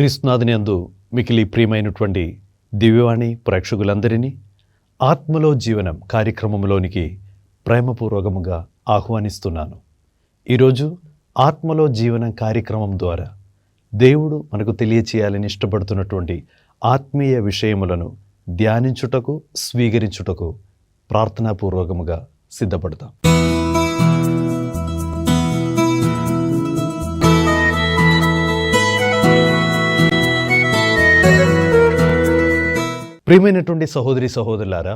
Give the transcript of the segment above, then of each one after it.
క్రీస్తునాథుని యందు మికిలి ప్రియమైనటువంటి దివ్యవాణి ప్రేక్షకులందరినీ ఆత్మలో జీవనం కార్యక్రమంలోనికి ప్రేమపూర్వకముగా ఆహ్వానిస్తున్నాను. ఈరోజు ఆత్మలో జీవనం కార్యక్రమం ద్వారా దేవుడు మనకు తెలియచేయాలని ఇష్టపడుతున్నటువంటి ఆత్మీయ విషయములను ధ్యానించుటకు, స్వీకరించుటకు ప్రార్థనాపూర్వకముగా సిద్ధపడతాం. ప్రియమైనటువంటి సహోదరి సహోదరులారా,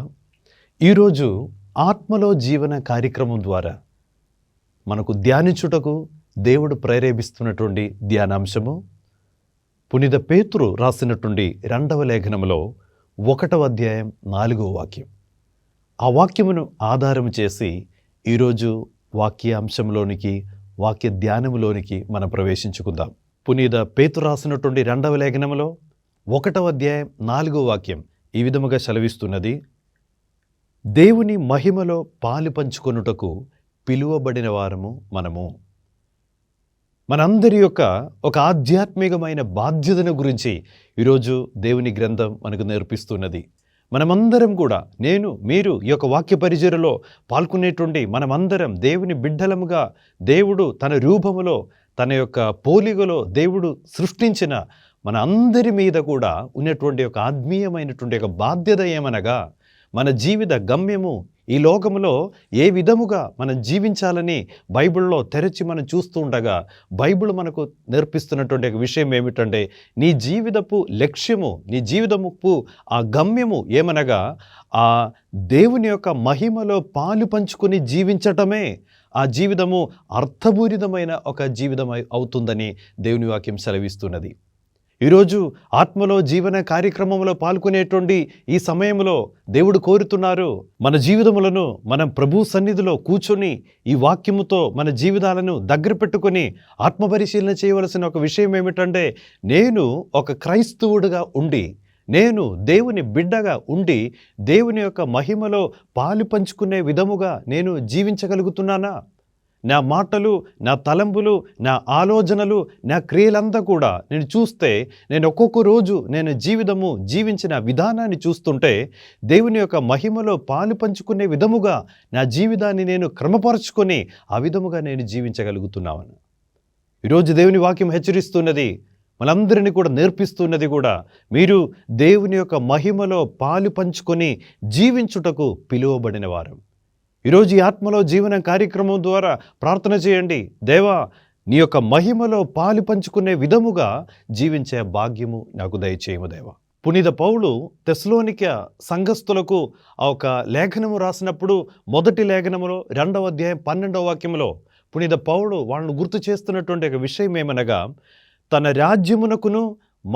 ఈరోజు ఆత్మలో జీవన కార్యక్రమం ద్వారా మనకు ధ్యానించుటకు దేవుడు ప్రేరేపిస్తున్నటువంటి ధ్యానాంశము పునీత పేతురు రాసినటువంటి 2వ లేఖనములో 1వ అధ్యాయం 4వ వాక్యం. ఆ వాక్యమును ఆధారం చేసి ఈరోజు వాక్యాంశంలోనికి, వాక్య ధ్యానములోనికి మనం ప్రవేశించుకుందాం. పునీత పేతురు రాసినటువంటి 2వ లేఖనములో 1వ అధ్యాయం 4వ వాక్యం ఈ విధముగా సెలవిస్తున్నది: దేవుని మహిమలో పాలు పంచుకొనుటకు పిలువబడిన వారము మనము. మనందరి యొక్క ఒక ఆధ్యాత్మికమైన బాధ్యతను గురించి ఈరోజు దేవుని గ్రంథం మనకు నేర్పిస్తున్నది. మనమందరం కూడా, నేను మీరు ఈ యొక్క వాక్య పరిచర్యలో పాల్గొనేటువంటి మనమందరం దేవుని బిడ్డలముగా, దేవుడు తన రూపములో, తన యొక్క పోలికలో దేవుడు సృష్టించిన మన అందరి మీద కూడా ఉన్నటువంటి ఒక ఆత్మీయమైనటువంటి ఒక బాధ్యత ఏమనగా, మన జీవిత గమ్యము ఈ లోకములో ఏ విధముగా మనం జీవించాలని బైబిల్లో తెరచి మనం చూస్తూ ఉండగా, బైబిల్ మనకు నేర్పిస్తున్నటువంటి ఒక విషయం ఏమిటంటే, నీ జీవితపు లక్ష్యము, నీ జీవితపు ఆ గమ్యము ఏమనగా, ఆ దేవుని యొక్క మహిమలో పాలు పంచుకొని జీవించటమే ఆ జీవితము అర్థపూరితమైన ఒక జీవితం అవుతుందని దేవుని వాక్యం సెలవిస్తున్నది. ఈరోజు ఆత్మలో జీవన కార్యక్రమంలో పాల్గొనేటువంటి ఈ సమయంలో దేవుడు కోరుతున్నారు, మన జీవితములను మనం ప్రభు సన్నిధిలో కూర్చొని ఈ వాక్యముతో మన జీవితాలను దగ్గర పెట్టుకొని ఆత్మపరిశీలన చేయవలసిన ఒక విషయం ఏమిటంటే, నేను ఒక క్రైస్తవుడిగా ఉండి, నేను దేవుని బిడ్డగా ఉండి, దేవుని యొక్క మహిమలో పాలు పంచుకునే విధముగా నేను జీవించగలుగుతున్నానా? నా మాటలు, నా తలంపులు, నా ఆలోచనలు, నా క్రియలంతా కూడా నేను చూస్తే, నేను ఒక్కొక్క రోజు నేను జీవించిన విధానాన్ని చూస్తుంటే, దేవుని యొక్క మహిమలో పాలు పంచుకునే విధముగా నా జీవితాన్ని నేను క్రమపరచుకొని ఆ విధముగా నేను జీవించగలుగుతున్నాను. ఈరోజు దేవుని వాక్యం హెచ్చరిస్తున్నది, మనందరినీ కూడా నేర్పిస్తున్నది కూడా, మీరు దేవుని యొక్క మహిమలో పాలు పంచుకొని జీవించుటకు పిలువబడిన వారు. ఈరోజు ఈ ఆత్మలో జీవన కార్యక్రమం ద్వారా ప్రార్థన చేయండి, దేవా నీ యొక్క మహిమలో పాలు పంచుకునే విధముగా జీవించే భాగ్యము నాకు దయచేయము దేవా. పునీత పౌలు తెస్సలోనిక సంఘస్థులకు ఆ ఒక లేఖనము రాసినప్పుడు, మొదటి లేఖనములో 2వ అధ్యాయం 12వ వాక్యములో పునీత పౌలు వాళ్ళను గుర్తు చేస్తున్నటువంటి ఒక విషయం ఏమనగా, తన రాజ్యమునకును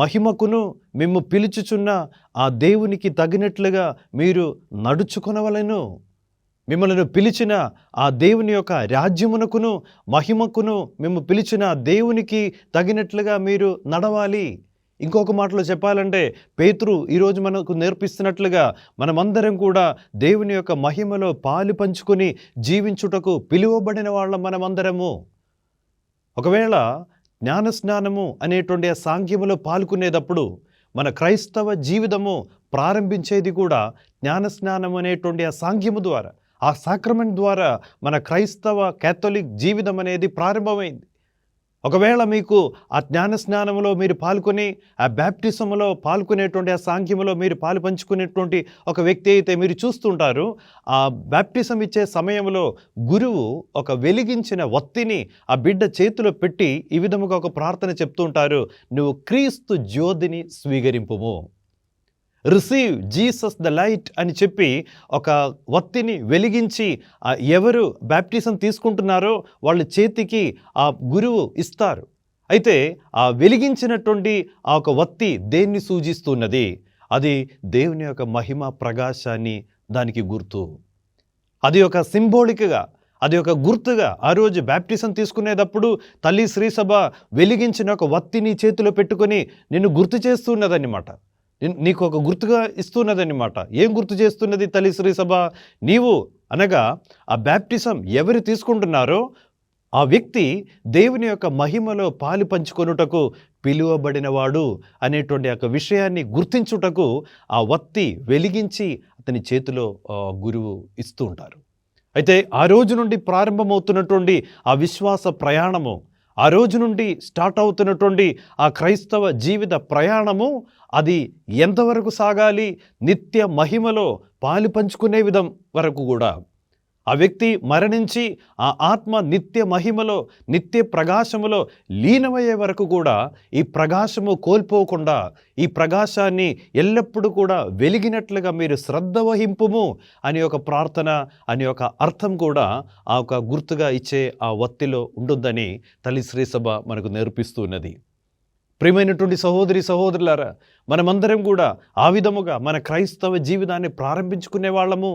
మహిమకును మిమ్ము పిలుచుచున్న ఆ దేవునికి తగినట్లుగా మీరు నడుచుకొనవలెను. మిమ్మల్ని పిలిచిన ఆ దేవుని యొక్క రాజ్యమునకును మహిమకును మిమ్ము పిలిచిన దేవునికి తగినట్లుగా మీరు నడవాలి. ఇంకొక మాటలో చెప్పాలంటే, పేతురు ఈరోజు మనకు నేర్పిస్తున్నట్లుగా మనమందరం కూడా దేవుని యొక్క మహిమలో పాలు పంచుకొని జీవించుటకు పిలువబడిన వాళ్ళం మనమందరము. ఒకవేళ జ్ఞానస్నానము అనేటువంటి ఆ సాంఖ్యములో పాల్గొనేటప్పుడు మన క్రైస్తవ జీవితము ప్రారంభించేది కూడా జ్ఞానస్నానం అనేటువంటి ఆ సాంఖ్యము ద్వారా, ఆ సాక్రమెంట్ ద్వారా మన క్రైస్తవ కేథలిక్ జీవితం అనేది ప్రారంభమైంది. ఒకవేళ మీకు ఆ జ్ఞానస్నానంలో మీరు పాల్గొని, ఆ బ్యాప్టిజంలో పాల్గొనేటువంటి ఆ సాంఖ్యములో మీరు పాలు పంచుకునేటువంటి ఒక వ్యక్తి అయితే మీరు చూస్తుంటారు, ఆ బ్యాప్టిజం ఇచ్చే సమయంలో గురువు ఒక వెలిగించిన వత్తిని ఆ బిడ్డ చేతిలో పెట్టి ఈ విధముగా ఒక ప్రార్థన చెప్తుంటారు, నువ్వు క్రీస్తు జ్యోతిని స్వీకరింపుము, రిసీవ్ జీసస్ ద లైట్ అని చెప్పి ఒక వత్తిని వెలిగించి ఎవరు బ్యాప్టిజం తీసుకుంటున్నారో వాళ్ళ చేతికి ఆ గురువు ఇస్తారు. అయితే ఆ వెలిగించినటువంటి ఆ ఒక వత్తి దేన్ని సూచిస్తున్నది? అది దేవుని యొక్క మహిమ ప్రకాశాన్ని దానికి గుర్తు. అది ఒక సింబాలిక్గా, అది ఒక గుర్తుగా ఆ రోజు బ్యాప్టిజం తీసుకునేటప్పుడు తల్లి శ్రీసభ వెలిగించిన ఒక వత్తిని చేతిలో పెట్టుకొని నిన్ను గుర్తు చేస్తున్నదన్నమాట. నీకు ఒక గుర్తుగా ఇస్తున్నదన్నమాట. ఏం గుర్తు చేస్తున్నది తల్లి శ్రీ సభ? నీవు అనగా ఆ బ్యాప్టిజం ఎవరు తీసుకుంటున్నారో ఆ వ్యక్తి దేవుని యొక్క మహిమలో పాలు పంచుకొనుటకు పిలువబడినవాడు అనేటువంటి ఒక విషయాన్ని గుర్తించుటకు ఆ వత్తి వెలిగించి అతని చేతిలో గురువు ఇస్తూ ఉంటారు. అయితే ఆ రోజు నుండి ప్రారంభమవుతున్నటువంటి ఆ విశ్వాస ప్రయాణము, ఆ రోజు నుండి స్టార్ట్ అవుతున్నటువంటి ఆ క్రైస్తవ జీవిత ప్రయాణము అది ఎంతవరకు సాగాలి? నిత్య మహిమలో పాలు పంచుకునే విధం వరకు కూడా. ఆ వ్యక్తి మరణించి ఆ ఆత్మ నిత్య మహిమలో, నిత్య ప్రకాశములో లీనమయ్యే వరకు కూడా ఈ ప్రకాశము కోల్పోకుండా, ఈ ప్రకాశాన్ని ఎల్లప్పుడూ కూడా వెలిగినట్లుగా మీరు శ్రద్ధ వహింపుము అని ఒక ప్రార్థన, అని ఒక అర్థం కూడా ఆ ఒక గుర్తుగా ఇచ్చే ఆ వత్తిలో ఉంటుందని తల్లి శ్రీ సభ మనకు నేర్పిస్తున్నది. ప్రియమైనటువంటి సహోదరి సహోదరులారా, మనమందరం కూడా ఆ విధముగా మన క్రైస్తవ జీవితాన్ని ప్రారంభించుకునే వాళ్ళము.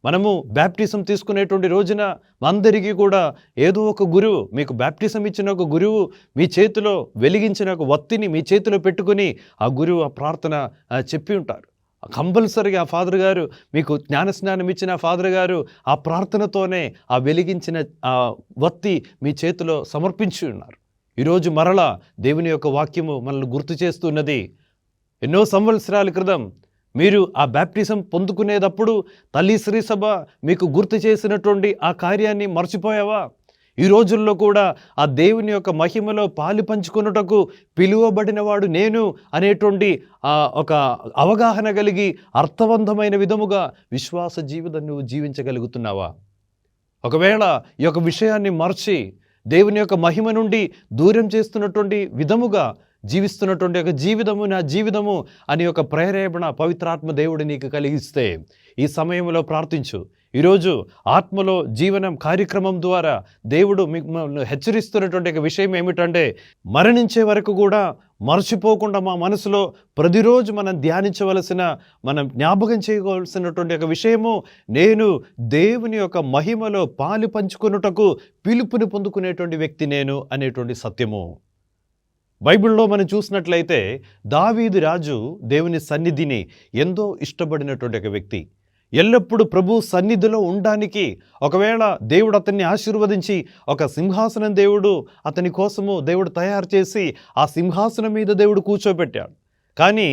మనము బ్యాప్టిజం తీసుకునేటువంటి రోజున అందరికీ కూడా ఏదో ఒక గురువు, మీకు బ్యాప్టిజం ఇచ్చిన ఒక గురువు మీ చేతిలో వెలిగించిన ఒక వత్తిని మీ చేతిలో పెట్టుకుని ఆ గురువు ఆ ప్రార్థన చెప్పి ఉంటారు. కంపల్సరిగా ఆ ఫాదర్ గారు, మీకు జ్ఞానస్నానం ఇచ్చిన ఫాదర్ గారు ఆ ప్రార్థనతోనే ఆ వెలిగించిన ఆ వత్తి మీ చేతిలో సమర్పించి ఉన్నారు. ఈరోజు మరలా దేవుని యొక్క వాక్యము మనల్ని గుర్తు చేస్తున్నది. ఎన్నో సంవత్సరాల క్రితం మీరు ఆ బ్యాప్టిజం పొందుకునేటప్పుడు తల్లి శ్రీ సభ మీకు గుర్తు చేసినటువంటి ఆ కార్యాన్ని మర్చిపోయావా? ఈ రోజుల్లో కూడా ఆ దేవుని యొక్క మహిమలో పాలు పంచుకొనుటకు పిలువబడినవాడు నేను అనేటువంటి ఒక అవగాహన కలిగి అర్థవంతమైన విధముగా విశ్వాస జీవితం నువ్వు జీవించగలుగుతున్నావా? ఒకవేళ ఈ యొక్క విషయాన్ని మర్చి దేవుని యొక్క మహిమ నుండి దూరం చేస్తున్నటువంటి విధముగా జీవిస్తున్నటువంటి ఒక జీవితము నా జీవితము అని ఒక ప్రేరేపణ పవిత్రాత్మ దేవుడు నీకు కలిగిస్తే ఈ సమయంలో ప్రార్థించు. ఈరోజు ఆత్మలో జీవనం కార్యక్రమం ద్వారా దేవుడు మీకు హెచ్చరిస్తున్నటువంటి ఒక విషయం ఏమిటంటే, మరణించే వరకు కూడా మర్చిపోకుండా మా మనసులో ప్రతిరోజు మనం ధ్యానించవలసిన, మనం జ్ఞాపకం చేయవలసినటువంటి ఒక విషయము, నేను దేవుని యొక్క మహిమలో పాలు పంచుకొనుటకు పిలుపుని పొందుకునేటువంటి వ్యక్తి నేను అనేటువంటి సత్యము. బైబిల్లో మనం చూసినట్లయితే దావీదు రాజు దేవుని సన్నిధిని ఎంతో ఇష్టపడినటువంటి ఒక వ్యక్తి. ఎల్లప్పుడూ ప్రభు సన్నిధిలో ఉండడానికి, ఒకవేళ దేవుడు అతన్ని ఆశీర్వదించి ఒక సింహాసనం దేవుడు అతని కోసము దేవుడు తయారు చేసి ఆ సింహాసనం మీద దేవుడు కూర్చోబెట్టాడు. కానీ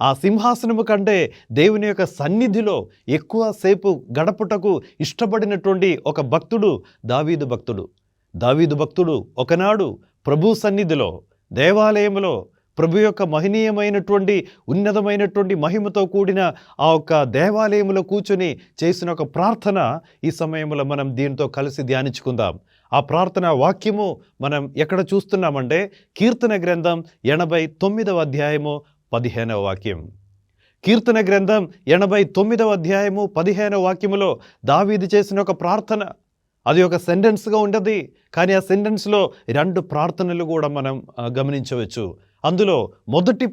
ఆ సింహాసనము కంటే దేవుని యొక్క సన్నిధిలో ఎక్కువ సేపు గడపుటకు ఇష్టపడినటువంటి ఒక భక్తుడు దావీదు భక్తుడు. దావీదు భక్తుడు ఒకనాడు ప్రభు సన్నిధిలో, దేవాలయంలో ప్రభు యొక్క మహనీయమైనటువంటి ఉన్నతమైనటువంటి మహిమతో కూడిన ఆ యొక్క దేవాలయంలో కూర్చొని చేసిన ఒక ప్రార్థన ఈ సమయంలో మనం దీంతో కలిసి ధ్యానించుకుందాం. ఆ ప్రార్థన వాక్యము మనం ఎక్కడ చూస్తున్నామంటే కీర్తన గ్రంథం 89వ అధ్యాయము 15వ వాక్యం. కీర్తన గ్రంథం 89వ అధ్యాయము 15వ వాక్యములో దావీదు చేసిన ఒక ప్రార్థన. అది ఒక సెంటెన్స్గా ఉండదు, కానీ ఆ సెంటెన్స్లో 2 ప్రార్థనలు కూడా మనం గమనించవచ్చు. అందులో మొదటి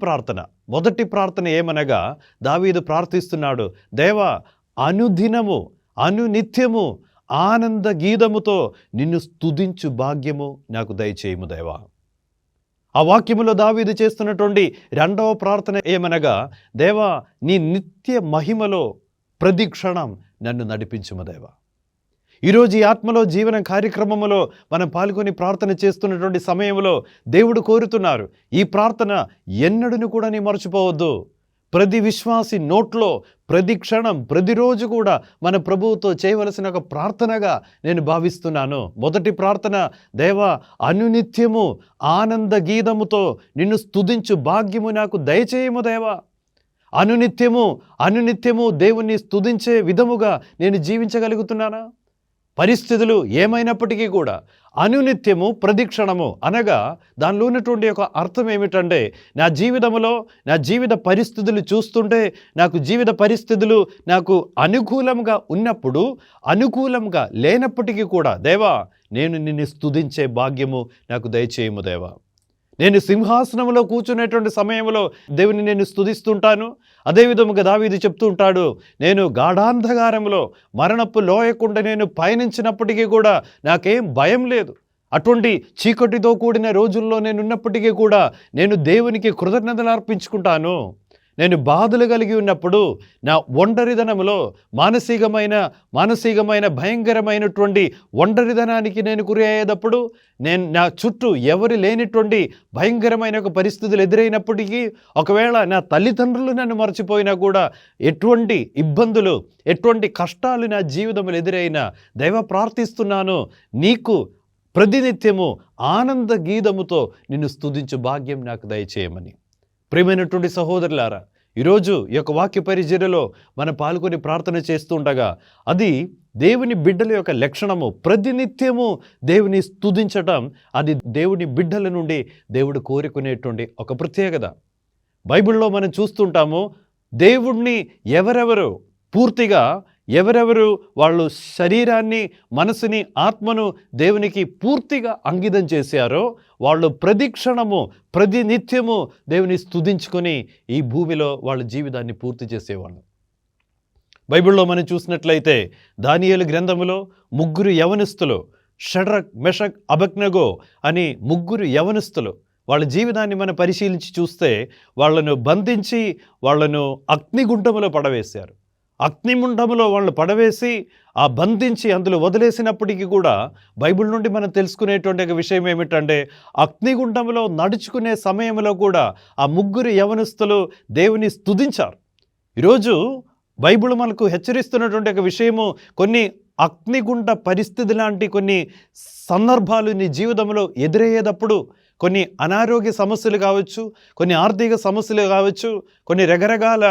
ప్రార్థన ఏమనగా దావీదు ప్రార్థిస్తున్నాడు, దేవా అనుదినము అనునిత్యము ఆనంద గీతముతో నిన్ను స్తుతించు భాగ్యము నాకు దయచేయము దేవా. ఆ వాక్యములో దావీదు చేస్తున్నటువంటి 2వ ప్రార్థన ఏమనగా, దేవా నీ నిత్య మహిమలో ప్రతి క్షణం నన్ను నడిపించుము దేవా. ఈరోజు ఈ ఆత్మలో జీవన కార్యక్రమంలో మనం పాల్గొని ప్రార్థన చేస్తున్నటువంటి సమయంలో దేవుడు కోరుతున్నారు, ఈ ప్రార్థన ఎన్నడూ కూడా నీ మర్చిపోవద్దు. ప్రతి విశ్వాసి నోట్లో ప్రతి క్షణం ప్రతిరోజు కూడా మన ప్రభువుతో చేయవలసిన ఒక ప్రార్థనగా నేను భావిస్తున్నాను. మొదటి ప్రార్థన, దేవా అనునిత్యము ఆనంద గీతముతో నిన్ను స్తుతించు భాగ్యము నాకు దయచేయము దేవా. అనునిత్యము దేవుణ్ణి స్తుతించే విధముగా నేను జీవించగలుగుతున్నానా? పరిస్థితులు ఏమైనప్పటికీ కూడా అనునిత్యము ప్రతిక్షణము అనగా దానిలో ఉన్నటువంటి ఒక అర్థం ఏమిటంటే, నా జీవితంలో నా జీవిత పరిస్థితులు చూస్తుంటే నాకు జీవిత పరిస్థితులు నాకు అనుకూలంగా ఉన్నప్పుడు, అనుకూలంగా లేనప్పటికీ కూడా దేవా నేను నిన్ను స్తుతించే భాగ్యము నాకు దయచేయము దేవా. నేను సింహాసనంలో కూర్చునేటువంటి సమయంలో దేవుని నేను స్తుతిస్తుంటాను. అదేవిధముగా దావీదు చెప్తూ ఉంటాడు, నేను గాఢాంధకారంలో మరణపు లోయకుండా నేను పయనించినప్పటికీ కూడా నాకేం భయం లేదు. అటువంటి చీకటితో కూడిన రోజుల్లో నేను ఉన్నప్పటికీ కూడా నేను దేవునికి కృతజ్ఞతలు అర్పించుకుంటాను. నేను బాధలు కలిగి ఉన్నప్పుడు, నా ఒంటరిదనములో మానసికమైన భయంకరమైనటువంటి ఒంటరిదనానికి నేను గురి అయ్యేటప్పుడు, నేను నా చుట్టూ ఎవరు లేనిటువంటి భయంకరమైన ఒక పరిస్థితులు ఎదురైనప్పటికీ, ఒకవేళ నా తల్లిదండ్రులు నన్ను మర్చిపోయినా కూడా, ఎటువంటి ఇబ్బందులు, ఎటువంటి కష్టాలు నా జీవితంలో ఎదురైనా, దైవ ప్రార్థిస్తున్నాను, నీకు ప్రతినిత్యము ఆనంద గీతముతో నిన్ను స్తుతించు భాగ్యం నాకు దయచేయమని. ప్రియమైనటువంటి సహోదరులారా, ఈరోజు ఈ యొక్క వాక్య పరిచర్యలో మనం పాల్గొని ప్రార్థన చేస్తుండగా, అది దేవుని బిడ్డల యొక్క లక్షణము. ప్రతినిత్యము దేవుని స్తుతించటం, అది దేవుని బిడ్డల నుండి దేవుడు కోరుకునేటువంటి ఒక ప్రత్యేకత. బైబిల్లో మనం చూస్తుంటాము, దేవుణ్ణి ఎవరెవరు వాళ్ళు శరీరాన్ని, మనసుని, ఆత్మను దేవునికి పూర్తిగా అంకితం చేశారో, వాళ్ళు ప్రతిక్షణము, ప్రతినిత్యము దేవుని స్తుతించుకొని ఈ భూమిలో వాళ్ళ జీవితాన్ని పూర్తి చేసేవాళ్ళు. బైబిల్లో మనం చూసినట్లయితే దానియేలు గ్రంథములో 3 యవనస్తులు, షడ్రక్, మెషక్, అబేద్నెగో అని 3 యవనస్తులు, వాళ్ళ జీవితాన్ని మనం పరిశీలించి చూస్తే, వాళ్ళను బంధించి వాళ్ళను అగ్నిగుండములో పడవేశారు. అగ్నిగుండములో వాళ్ళు పడవేసి ఆ బంధించి అందులో వదిలేసినప్పటికీ కూడా బైబిల్ నుండి మనం తెలుసుకునేటువంటి ఒక విషయం ఏమిటంటే, అగ్నిగుండంలో నడుచుకునే సమయంలో కూడా ఆ 3 యవనస్తులు దేవుని స్తుతించారు. ఈరోజు బైబిల్ మనకు హెచ్చరిస్తున్నటువంటి ఒక విషయము, కొన్ని అగ్నిగుండ పరిస్థితి లాంటి కొన్ని సందర్భాలు నీ జీవితంలో ఎదురయ్యేటప్పుడు, కొన్ని అనారోగ్య సమస్యలు కావచ్చు, కొన్ని ఆర్థిక సమస్యలు కావచ్చు, కొన్ని రకరకాల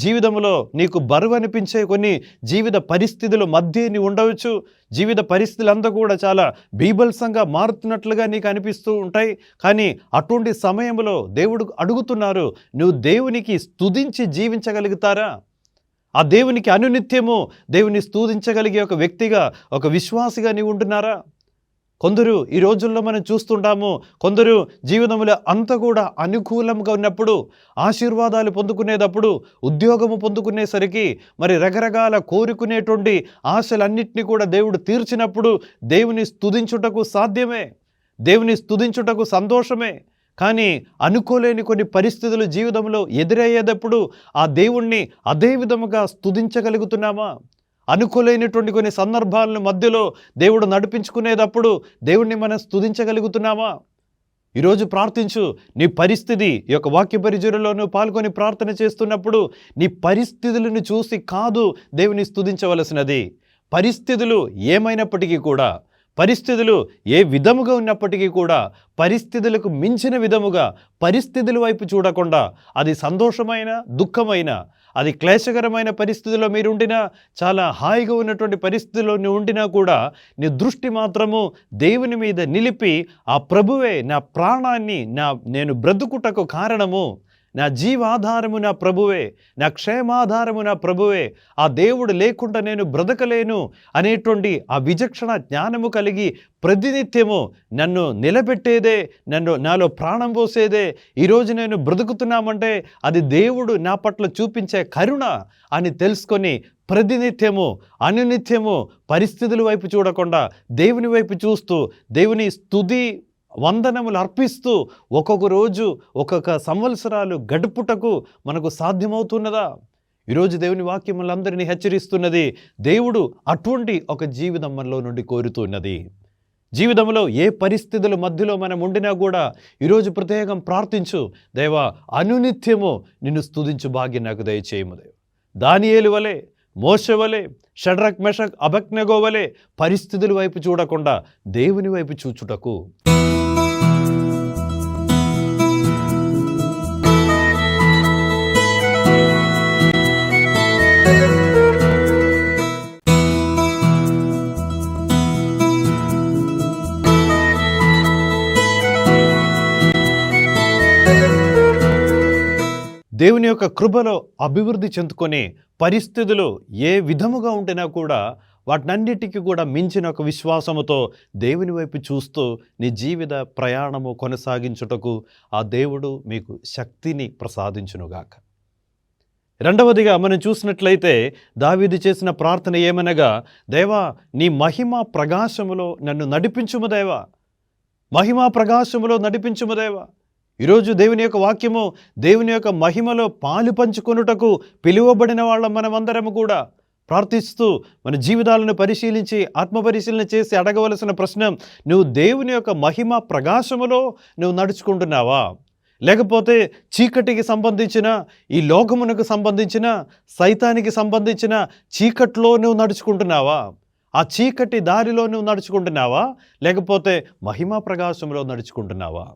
జీవితంలో నీకు బరువు అనిపించే కొన్ని జీవిత పరిస్థితుల మధ్య నీ ఉండవచ్చు. జీవిత పరిస్థితులంతా కూడా చాలా బీభత్సంగా మారుతున్నట్లుగా నీకు అనిపిస్తూ ఉంటాయి. కానీ అటువంటి సమయంలో దేవుడు అడుగుతున్నారు, నువ్వు దేవునికి స్తుతించి జీవించగలుగుతారా? ఆ దేవునికి అనునిత్యము దేవుని స్తుతించగలిగే ఒక వ్యక్తిగా, ఒక విశ్వాసిగా నీవు ఉంటున్నారా? కొందరు ఈ రోజుల్లో మనం చూస్తుంటాము, కొందరు జీవితంలో అంతా కూడా అనుకూలంగా ఉన్నప్పుడు, ఆశీర్వాదాలు పొందుకునేటప్పుడు, ఉద్యోగము పొందుకునేసరికి, మరి రకరకాల కోరుకునేటువంటి ఆశలన్నింటినీ కూడా దేవుడు తీర్చినప్పుడు దేవుని స్తుతించుటకు సాధ్యమే, దేవుని స్తుతించుటకు సంతోషమే. కానీ అనుకోలేని కొన్ని పరిస్థితులు జీవితంలో ఎదురయ్యేటప్పుడు ఆ దేవుణ్ణి అదే విధముగా స్తుతించగలుగుతున్నామా? అనుకోలేనటువంటి కొన్ని సందర్భాలను మధ్యలో దేవుడు నడిపించుకునేటప్పుడు దేవుణ్ణి మనం స్తుతించగలుగుతున్నామా? ఈరోజు ప్రార్థించు. నీ పరిస్థితి, ఈ యొక్క వాక్య పరిచర్యలోనూ పాల్గొని ప్రార్థన చేస్తున్నప్పుడు నీ పరిస్థితులను చూసి కాదు దేవుని స్తుతించవలసినది. పరిస్థితులు ఏమైనప్పటికీ కూడా, పరిస్థితులు ఏ విధముగా ఉన్నప్పటికీ కూడా, పరిస్థితులకు మించిన విధముగా పరిస్థితుల వైపు చూడకుండా, అది సంతోషమైన, దుఃఖమైన, అది క్లేశకరమైన పరిస్థితిలో మీరు ఉండినా, చాలా హాయిగా ఉన్నటువంటి పరిస్థితిలో నువ్వు ఉండినా కూడా, నీ దృష్టి మాత్రము దేవుని మీద నిలిపి, ఆ ప్రభువే నా ప్రాణాన్ని, నేను బ్రతుకుటకు కారణము, నా జీవాధారము నా ప్రభువే, నా క్షేమాధారము నా ప్రభువే, ఆ దేవుడు లేకుండా నేను బ్రతకలేను అనేటువంటి ఆ విచక్షణ జ్ఞానము కలిగి ప్రతినిత్యము నన్ను నిలబెట్టేదే, నాలో ప్రాణం పోసేదే, ఈరోజు నేను బ్రతుకుతున్నామంటే అది దేవుడు నా పట్ల చూపించే కరుణ అని తెలుసుకొని ప్రతినిత్యము, అనునిత్యము పరిస్థితుల వైపు చూడకుండా దేవుని వైపు చూస్తూ, దేవుని స్తుతి వందనములు అర్పిస్తూ ఒక్కొక్క రోజు, ఒక్కొక్క సంవత్సరాలు గడుపుటకు మనకు సాధ్యమవుతున్నదా? ఈరోజు దేవుని వాక్యం మనలందరినీ హెచ్చరిస్తున్నది. దేవుడు అటువంటి ఒక జీవితం మనలో నుండి కోరుతున్నది. జీవితంలో ఏ పరిస్థితుల మధ్యలో మనం ఉండినా కూడా ఈరోజు ప్రత్యేకం ప్రార్థించు, దేవా అనునిత్యము నిన్ను స్తుతించు భాగ్యం నాకు దయచేయము. దేవ దానియేలు వలె, మోషే వలె, షడ్రక్, మెషక్, అబేద్నెగో వలె పరిస్థితుల వైపు చూడకుండా దేవుని వైపు చూచుటకు. దేవుని యొక్క కృపలో అభివృద్ధి చెందుకొని పరిస్థితులు ఏ విధముగా ఉంటేనా కూడా వాటినన్నిటికీ కూడా మించిన ఒక విశ్వాసముతో దేవుని వైపు చూస్తూ నీ జీవిత ప్రయాణము కొనసాగించుటకు ఆ దేవుడు మీకు శక్తిని ప్రసాదించునుగాక. రెండవదిగా మనం చూసినట్లయితే దావీదు చేసిన ప్రార్థన ఏమనగా, దేవా నీ మహిమ ప్రకాశములో నన్ను నడిపించుము దేవా, మహిమా ప్రకాశములో నడిపించుము దేవా. ఈరోజు దేవుని యొక్క వాక్యము, దేవుని యొక్క మహిమలో పాలు పంచుకొనుటకు పిలువబడిన వాళ్ళ మనమందరము కూడా ప్రార్థిస్తూ మన జీవితాలను పరిశీలించి ఆత్మపరిశీలన చేసి అడగవలసిన ప్రశ్న, నువ్వు దేవుని యొక్క మహిమ ప్రకాశములో నువ్వు నడుచుకుంటున్నావా? లేకపోతే చీకటికి సంబంధించిన, ఈ లోకమునకు సంబంధించిన, సైతానికి సంబంధించిన చీకట్లో నువ్వు నడుచుకుంటున్నావా? ఆ చీకటి దారిలో నువ్వు నడుచుకుంటున్నావా? లేకపోతే మహిమా ప్రకాశంలో నడుచుకుంటున్నావా?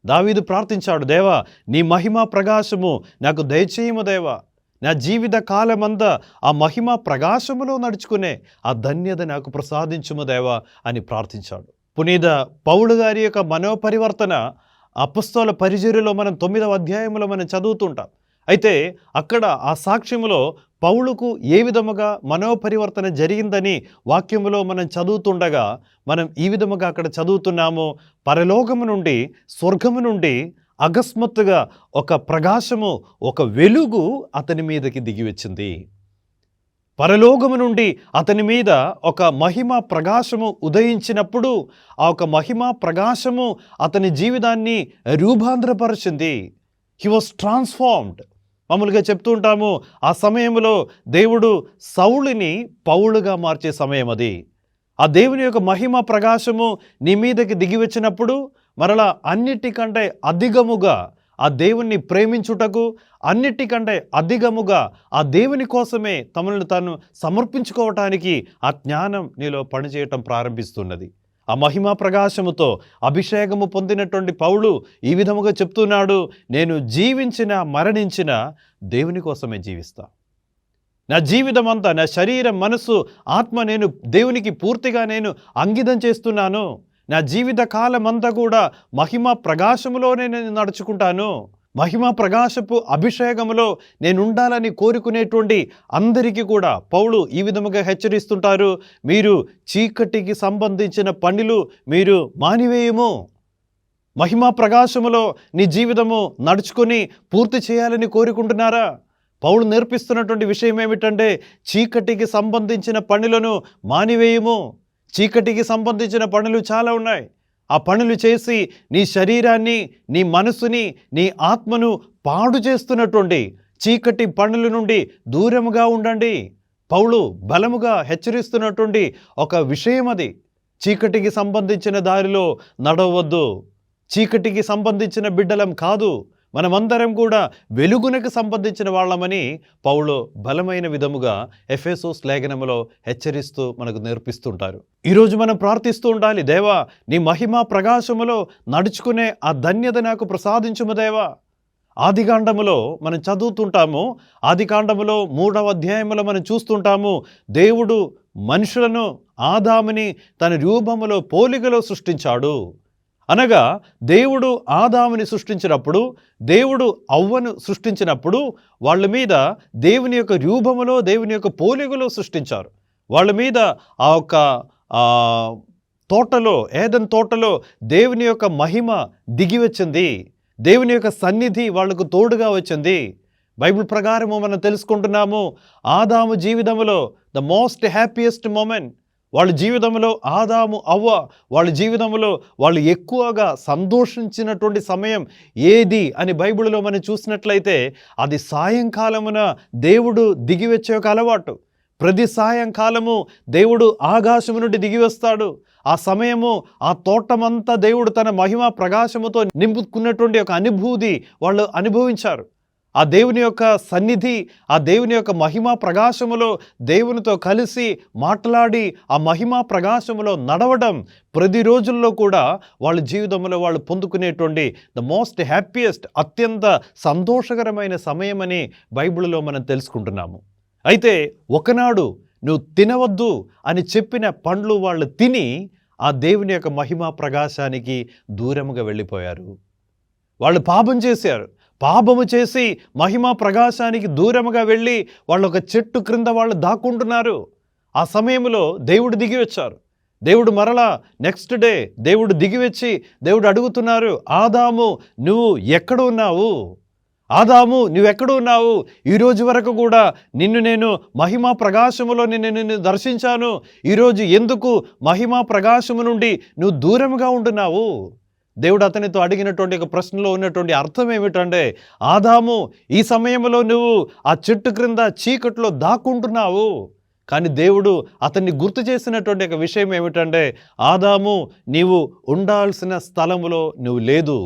దావీదు ప్రార్థించాడు, దేవా నీ మహిమా ప్రకాశము నాకు దయచేయము దేవా, నా జీవిత కాలమంతా ఆ మహిమా ప్రకాశములో నడుచుకునే ఆ ధన్యత నాకు ప్రసాదించుము దేవా అని ప్రార్థించాడు. పునీత పౌలు గారి యొక్క మనోపరివర్తన అపొస్తలుల పరిచర్యలో మనం 9వ అధ్యాయంలో మనం చదువుతుంటాం. అయితే అక్కడ ఆ సాక్ష్యములో పౌలుకు ఏ విధముగా మనోపరివర్తన జరిగిందని వాక్యములో మనం చదువుతుండగా మనం ఈ విధముగా అక్కడ చదువుతున్నాము. పరలోకము నుండి, స్వర్గము నుండి అకస్మాత్తుగా ఒక ప్రకాశము, ఒక వెలుగు అతని మీదకి దిగివచ్చింది. పరలోకము నుండి అతని మీద ఒక మహిమ ప్రకాశము ఉదయించినప్పుడు ఆ ఒక మహిమ ప్రకాశము అతని జీవితాన్ని రూపాంతరపరిచింది. He was transformed. మామూలుగా చెప్తూ ఉంటాము, ఆ సమయంలో దేవుడు సౌలుని పౌలుగా మార్చే సమయం అది. ఆ దేవుని యొక్క మహిమ ప్రకాశము నీ మీదకి దిగివచ్చినప్పుడు మరలా అన్నిటికంటే అధికముగా ఆ దేవుణ్ణి ప్రేమించుటకు, అన్నిటికంటే అధికముగా ఆ దేవుని కోసమే తమను తాను సమర్పించుకోవటానికి ఆ జ్ఞానం నీలో పనిచేయటం ప్రారంభిస్తున్నది. ఆ మహిమా ప్రకాశముతో అభిషేకము పొందినటువంటి పౌలు ఈ విధముగా చెప్తున్నాడు, నేను జీవించిన మరణించిన దేవుని కోసమే జీవిస్తా. నా జీవితం అంతా, నా శరీరం, మనసు, ఆత్మ నేను దేవునికి పూర్తిగా నేను అంకితం చేస్తున్నాను. నా జీవిత కాలం అంతా కూడా మహిమా ప్రకాశములోనే నేను నడుచుకుంటాను. మహిమా ప్రకాశపు అభిషేకములో నేను ఉండాలని కోరుకునేటువంటి అందరికీ కూడా పౌలు ఈ విధముగా హెచ్చరిస్తుంటారు, మీరు చీకటికి సంబంధించిన పనులు మీరు మానివేయము. మహిమా ప్రకాశములో నీ జీవితము నడుచుకొని పూర్తి చేయాలని కోరుకుంటున్నారా? పౌలు నేర్పిస్తున్నటువంటి విషయం ఏమిటంటే, చీకటికి సంబంధించిన పనులను మానివేయము. చీకటికి సంబంధించిన పనులు చాలా ఉన్నాయి. ఆ పనులు చేసి నీ శరీరాన్ని, నీ మనసుని, నీ ఆత్మను పాడు చేస్తున్నటువంటి చీకటి పనుల నుండి దూరముగా ఉండండి. పౌలు బలముగా హెచ్చరిస్తున్నటువంటి ఒక విషయం అది. చీకటికి సంబంధించిన దారిలో నడవద్దు. చీకటికి సంబంధించిన బిడ్డలం కాదు, మనమందరం కూడా వెలుగునకు సంబంధించిన వాళ్ళమని పౌలు బలమైన విధముగా ఎఫెసోస్ లేఖనములో హెచ్చరిస్తూ మనకు నేర్పిస్తుంటారు. ఈరోజు మనం ప్రార్థిస్తూ ఉండాలి, దేవా నీ మహిమా ప్రకాశములో నడుచుకునే ఆ ధన్యత నాకు ప్రసాదించుము దేవా. ఆదికాండములో మనం చదువుతుంటాము, ఆదికాండములో 3వ అధ్యాయములో మనం చూస్తుంటాము, దేవుడు మనుషులను, ఆదాముని తన రూపములో పోలికలో సృష్టించాడు. అనగా దేవుడు ఆదాముని సృష్టించినప్పుడు, దేవుడు అవ్వను సృష్టించినప్పుడు వాళ్ళ మీద దేవుని యొక్క రూపములో, దేవుని యొక్క పోలికలో సృష్టించారు. వాళ్ళ మీద ఆ యొక్క తోటలో, ఏదెన్ తోటలో దేవుని యొక్క మహిమ దిగి వచ్చింది. దేవుని యొక్క సన్నిధి వాళ్లకు తోడుగా వచ్చింది. బైబిల్ ప్రకారము మనం తెలుసుకుంటున్నాము, ఆదాము జీవితంలో ద మోస్ట్ హ్యాపీయెస్ట్ మూమెంట్, వాళ్ళ జీవితంలో ఆదాము, అవ్వ వాళ్ళ జీవితంలో వాళ్ళు ఎక్కువగా సంతోషించినటువంటి సమయం ఏది అని బైబిల్లో మనం చూసినట్లయితే అది సాయంకాలమున దేవుడు దిగివచ్చే ఒక అలవాటు. ప్రతి సాయంకాలము దేవుడు ఆకాశము నుండి దిగివస్తాడు. ఆ సమయము, ఆ తోటమంతా దేవుడు తన మహిమ ప్రకాశముతో నింపుకున్నటువంటి ఒక అనుభూతి వాళ్ళు అనుభవించారు. ఆ దేవుని యొక్క సన్నిధి, ఆ దేవుని యొక్క మహిమా ప్రకాశములో దేవునితో కలిసి మాట్లాడి ఆ మహిమా ప్రకాశములో నడవడం ప్రతి రోజుల్లో కూడా వాళ్ళ జీవితంలో వాళ్ళు పొందుకునేటువంటి ద మోస్ట్ హ్యాపీయెస్ట్, అత్యంత సంతోషకరమైన సమయమని బైబిల్లో మనం తెలుసుకుంటున్నాము. అయితే ఒకనాడు నువ్వు తినవద్దు అని చెప్పిన పండ్లు వాళ్ళు తిని ఆ దేవుని యొక్క మహిమా ప్రకాశానికి దూరముగా వెళ్ళిపోయారు. వాళ్ళు పాపం చేశారు. పాపము చేసి మహిమా ప్రకాశానికి దూరముగా వెళ్ళి వాళ్ళు ఒక చెట్టు క్రింద వాళ్ళు దాక్కుంటున్నారు. ఆ సమయంలో దేవుడు దిగి వచ్చారు. దేవుడు మరలా నెక్స్ట్ డే దేవుడు దిగివచ్చి దేవుడు అడుగుతున్నారు, ఆదాము నువ్వు ఎక్కడ ఉన్నావు? ఆదాము నువ్వెక్కడ ఉన్నావు? ఈరోజు వరకు కూడా నిన్ను నేను మహిమా ప్రకాశములో నిన్ను దర్శించాను. ఈరోజు ఎందుకు మహిమా ప్రకాశము నుండి నువ్వు దూరముగా ఉంటున్నావు? దేవుడు అతనితో అడిగినటువంటి ఒక ప్రశ్నలో ఉన్నటువంటి అర్థం ఏమిటంటే, ఆదాము, ఈ సమయంలో నువ్వు ఆ చెట్టు క్రింద చీకట్లో దాక్కుంటున్నావు. కానీ దేవుడు అతన్ని గుర్తు చేసినటువంటి ఒక విషయం ఏమిటంటే, ఆదాము, నీవు ఉండాల్సిన స్థలములో నువ్వు లేదు.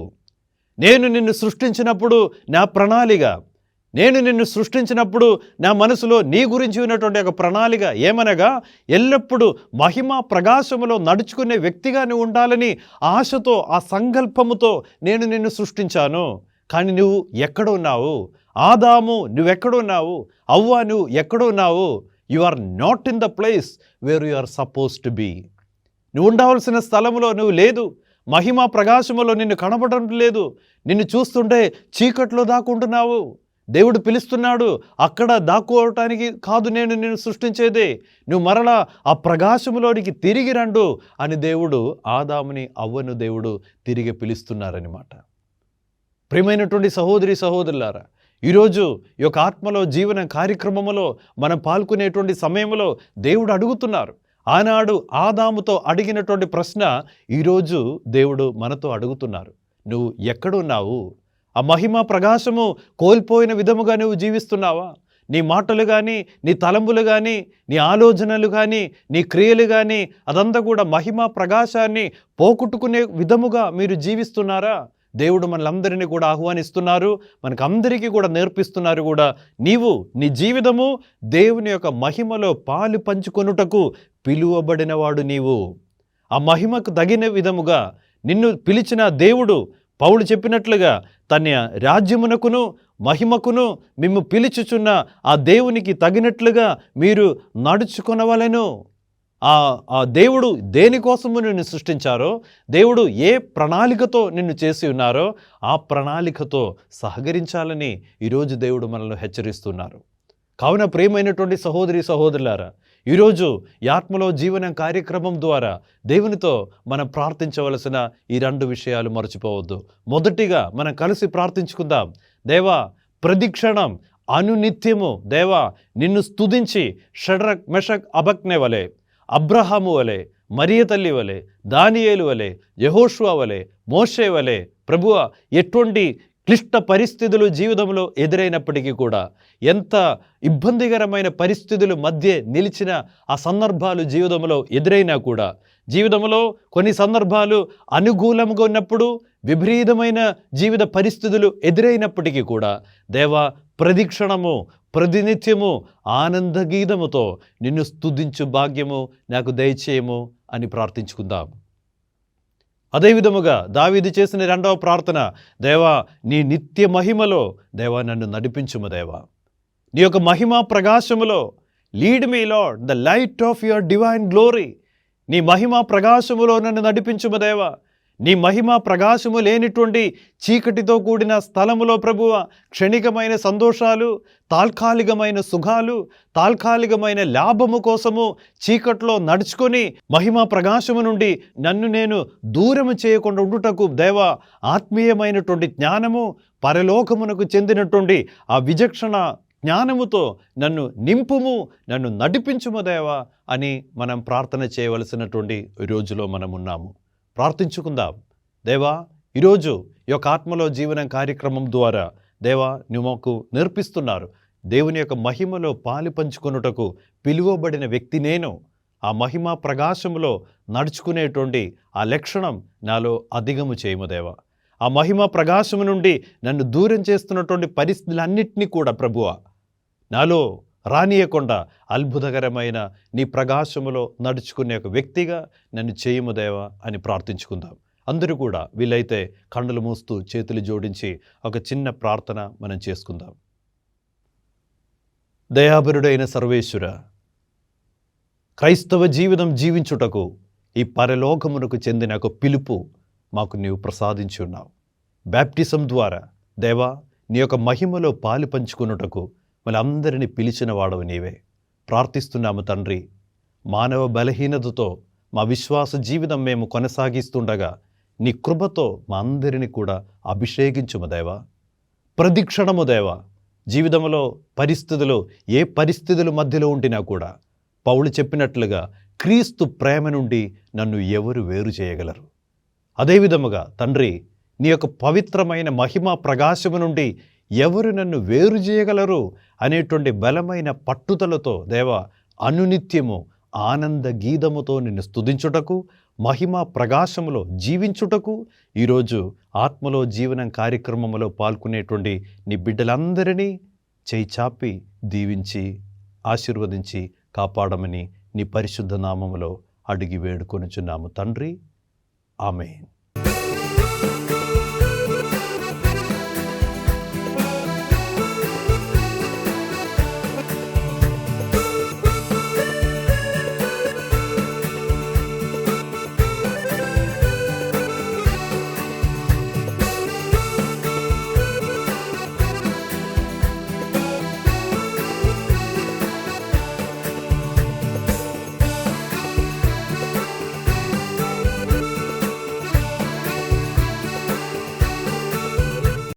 నేను నిన్ను సృష్టించినప్పుడు నా ప్రణాళిక, నేను నిన్ను సృష్టించినప్పుడు నా మనసులో నీ గురించి ఉన్నటువంటి ఒక ప్రణాళిక ఏమనగా, ఎల్లప్పుడూ మహిమ ప్రకాశములో నడుచుకునే వ్యక్తిగా నువ్వు ఉండాలని ఆశతో, ఆ సంకల్పముతో నేను నిన్ను సృష్టించాను. కానీ నువ్వు ఎక్కడ ఉన్నావు? ఆదాము, నువ్వెక్కడ ఉన్నావు? అవ్వ, నువ్వు ఎక్కడ ఉన్నావు? You are not in the place where you are suppose to be. నువ్వు ఉండవలసిన స్థలంలో నువ్వు లేదు. మహిమ ప్రకాశములో నిన్ను కనబడటం లేదు. నిన్ను చూస్తుంటే చీకట్లో దాక్కుంటున్నావు. దేవుడు పిలుస్తున్నాడు, అక్కడ దాక్కోవటానికి కాదు నేను నిన్ను సృష్టించేదే, నువ్వు మరలా ఆ ప్రకాశములోనికి తిరిగి రండు అని దేవుడు ఆదాముని, అవ్వను దేవుడు తిరిగి పిలుస్తున్నారనమాట. ప్రియమైనటువంటి సహోదరి సహోదరులారా, ఈరోజు ఈ యొక్క ఆత్మలో జీవన కార్యక్రమంలో మనం పాల్గొనేటువంటి సమయంలో దేవుడు అడుగుతున్నారు. ఆనాడు ఆదాముతో అడిగినటువంటి ప్రశ్న ఈరోజు దేవుడు మనతో అడుగుతున్నారు. నువ్వు ఎక్కడున్నావు? ఆ మహిమ ప్రకాశము కోల్పోయిన విధముగా నువ్వు జీవిస్తున్నావా? నీ మాటలు కానీ, నీ తలంపులు కానీ, నీ ఆలోచనలు కానీ, నీ క్రియలు కానీ, అదంతా కూడా మహిమ ప్రకాశాన్ని పోగొట్టుకునే విధముగా మీరు జీవిస్తున్నారా? దేవుడు మనలందరినీ కూడా ఆహ్వానిస్తున్నారు, మనకందరికీ కూడా నేర్పిస్తున్నారు కూడా. నీవు నీ జీవితము దేవుని యొక్క మహిమలో పాలు పంచుకొనుటకు పిలువబడినవాడు నీవు. ఆ మహిమకు తగిన విధముగా నిన్ను పిలిచిన దేవుడు పౌలు చెప్పినట్లుగా తన రాజ్యమునకును మహిమకును మిమ్ము పిలుచుచున్న ఆ దేవునికి తగినట్లుగా మీరు నడుచుకొనవలెను. ఆ దేవుడు దేనికోసము నిన్ను సృష్టించారో, దేవుడు ఏ ప్రణాళికతో నిన్ను చేసి ఉన్నారో ఆ ప్రణాళికతో సహకరించాలని ఈరోజు దేవుడు మనల్ని హెచ్చరిస్తున్నారు. కావున ప్రియమైనటువంటి సహోదరి సహోదరులారా, ఈరోజు ఈ ఆత్మలో జీవన కార్యక్రమం ద్వారా దేవునితో మనం ప్రార్థించవలసిన ఈ 2 విషయాలు మర్చిపోవద్దు. మొదటిగా మనం కలిసి ప్రార్థించుకుందాం. దేవా, ప్రతిక్షణం అనునిత్యము దేవా నిన్ను స్తుతించి షడ్రక్ మెషక్ అబక్నే వలె, అబ్రహాము వలె, మరియ తల్లి వలె, దానియేలు వలె, యెహోషువ వలె, మోషే వలె ప్రభువా, ఎటువంటి క్లిష్ట పరిస్థితులు జీవితంలో ఎదురైనప్పటికీ కూడా, ఎంత ఇబ్బందికరమైన పరిస్థితుల మధ్య నిలిచిన ఆ సందర్భాలు జీవితంలో ఎదురైనా కూడా, జీవితంలో కొన్ని సందర్భాలు అనుకూలంగా ఉన్నప్పుడు విపరీతమైన జీవిత పరిస్థితులు ఎదురైనప్పటికీ కూడా, దేవా, ప్రతిక్షణము ప్రతినిత్యము ఆనందగీతముతో నిన్ను స్తుతించు భాగ్యము నాకు దయచేయము అని ప్రార్థించుకుందాం. అదేవిధముగా దావీదు చేసిన 2వ ప్రార్థన, దేవా, నీ నిత్య మహిమలో దేవా నన్ను నడిపించుము. దేవా, నీ యొక్క మహిమ ప్రకాశములో lead me lord the light of your divine glory. నీ మహిమ ప్రకాశములో నన్ను నడిపించుము దేవా. నీ మహిమ ప్రకాశము లేనిటువంటి చీకటితో కూడిన స్థలములో ప్రభువ క్షణికమైన సంతోషాలు, తాత్కాలికమైన సుఖాలు, తాత్కాలికమైన లాభము కోసము చీకట్లో నడుచుకొని మహిమ ప్రకాశము నుండి నన్ను నేను దూరము చేయకుండా ఉండుటకు దేవా ఆత్మీయమైనటువంటి జ్ఞానము, పరలోకమునకు చెందినటువంటి ఆ విచక్షణ జ్ఞానముతో నన్ను నింపుము, నన్ను నడిపించుము దేవా అని మనం ప్రార్థన చేయవలసినటువంటి రోజులో మనం ఉన్నాము. ప్రార్థించుకుందాం. దేవా, ఈరోజు ఈ యొక్క ఆత్మలో జీవనం కార్యక్రమం ద్వారా దేవా నువ్వు మాకు నేర్పిస్తున్నారు. దేవుని యొక్క మహిమలో పాలు పంచుకొనుటకు పిలువబడిన వ్యక్తి నేను. ఆ మహిమ ప్రకాశములో నడుచుకునేటువంటి ఆ లక్షణం నాలో అధిగము చేయము దేవా. ఆ మహిమ ప్రకాశము నుండి నన్ను దూరం చేస్తున్నటువంటి పరిస్థితులన్నింటినీ కూడా ప్రభువా నాలో రానియకుండా అద్భుతకరమైన నీ ప్రకాశములో నడుచుకునే ఒక వ్యక్తిగా నన్ను చేయము దేవా అని ప్రార్థించుకుందాం. అందరూ కూడా వీలైతే కన్నులు మూస్తూ చేతులు జోడించి ఒక చిన్న ప్రార్థన మనం చేసుకుందాం. దయాబరుడైన సర్వేశ్వర, క్రైస్తవ జీవితం జీవించుటకు ఈ పరలోకమునకు చెందిన ఒక పిలుపు మాకు నీవు ప్రసాదించి ఉన్నావు. బ్యాప్టిజం ద్వారా దేవా నీ యొక్క మహిమలో పాలు పంచుకున్నటకు మనందరినీ పిలిచిన వాడవు నీవే. ప్రార్థిస్తున్నాము తండ్రి, మానవ బలహీనతతో మా విశ్వాస జీవితం మేము కొనసాగిస్తుండగా నీ కృపతో మా అందరినీ కూడా అభిషేకించుము దేవా. ప్రతిక్షణము దేవా జీవితంలో పరిస్థితులు ఏ పరిస్థితుల మధ్యలో ఉండినా కూడా పౌలు చెప్పినట్లుగా క్రీస్తు ప్రేమ నుండి నన్ను ఎవరు వేరు చేయగలరు? అదేవిధముగా తండ్రి, నీ యొక్క పవిత్రమైన మహిమ ప్రకాశము నుండి ఎవరు నన్ను వేరు చేయగలరు అనేటువంటి బలమైన పట్టుదలతో దేవా అనునిత్యము ఆనంద గీతముతో నిన్ను స్తుతించుటకు, మహిమ ప్రకాశములో జీవించుటకు ఈరోజు ఆత్మలో జీవనం కార్యక్రమంలో పాల్గొనేటువంటి నీ బిడ్డలందరినీ చేయి చాపి దీవించి ఆశీర్వదించి కాపాడమని నీ పరిశుద్ధ నామములో అడిగి వేడుకొనుచున్నాము తండ్రి. ఆమేన్.